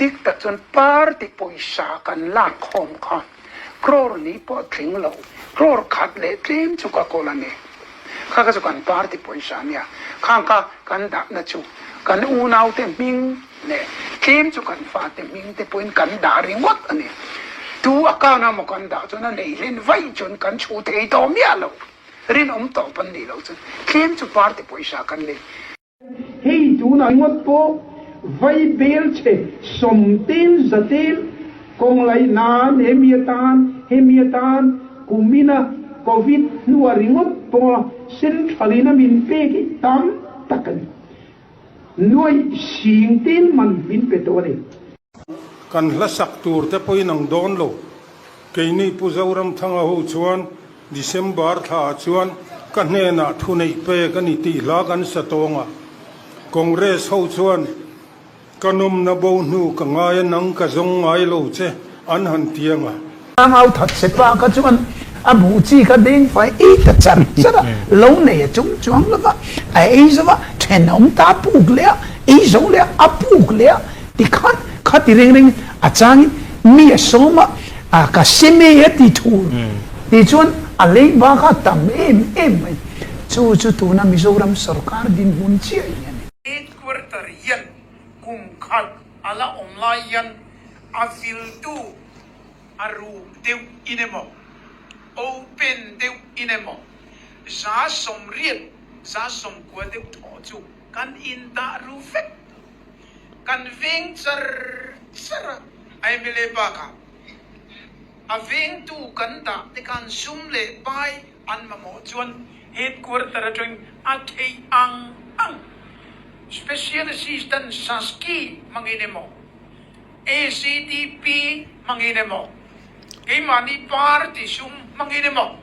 ดิกแต่จนปาร์ติปุยสากันลากคมคอนโครนี้พอถึงเราโครขัดเละเตรียมจุกโกลันเนข้าก็จะกันปาร์ติปุยสาเนี่ยข้างกันดักนะจูกันอูนาวเต็มมิงเนี่ยเตรียมจุกันฟ้าเต็มมิงเต็มปุยกันด่าริงวัดอันนี้ดูอาการน่ะมันกันด่าจนนั่นเองเล่นไว้จนกันชูเทโตเมียเราเรียนอมต่อปันนี่เราจนเตรียมจุปาร์ติปุยสากันเลยเฮ้ยดูหน่อยวัดโปไว้เบลเชสมตินสติลกงไลนานเฮมียตานกุมินะโควิดนัวริงวัดโปเส้นทะเลน้ำมินเปกิตั้มตะกันนัวสิงตินมันมินเปตัวนี้กันละสักตูร์แต่พอยนังโดนโลเกนี่ผู้เจ้ารำทั้งเอาชวนดิเซมบาร์ท่าชวนกันเนน่ะทุนไอเปกันนิติลากันสตองะคงเรสเอาชวนกันนมนบ่นูกังไงนังกะจงไงโลเจอันหันเตียงอ่ะเอาถัดเสปากชวนอาบูจีก็เด้งไฟอีกจันซะละลงเนี่ยจุ่มจวงแล้วก็ไอ้สวะเทนอมตาปูกเลยไอ้สงเลยอาปูกเลยที่ขัดที่เร่งอาจารย์มีสมะก็เสมียติทูที่ชวนอะไรบ้างก็ทำเอ็มจู่ตัวนั้นมิโซรัมสรการดินหุ่นเชียร์เนี่ยเอ็ดควอเตอร์ยันกุมขัดอะไรออนไลน์ยันอาฟิลตูอารูเดวอินเอมโอเปนเดวอินเอมจ้าสมเรียนจ้าสมกวดเดวถอจูกันอินดารูเฟกกันเวงจร์ไอเมเลบากาอาเวงตูกันดาในการซุ่มเล่ไปอันมาหมอจวนเฮ็ดควอเตอร์จงอาเคอังSpecial Assistant Saski manginemo ACDP manginemo Imani Party Sum manginemo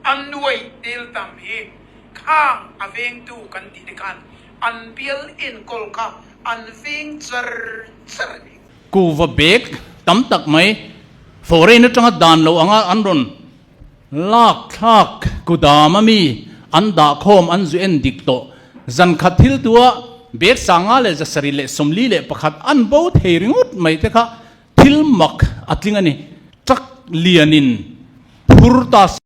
Anway Del Tam He Kang Aveng Tu Kantikan Unbill in Kolka Unving Zer Kuva Bek Tam Tak Mai Foreign Tanga Dan Lo Anga Andron Lak Thak Kudamami Anda Khom Anzu En Dikto Zan Khathil Tua Bek sanga le jasari le somli le pakhat an bo theiringut mai te kha thil mak atlingani trak lianin phurta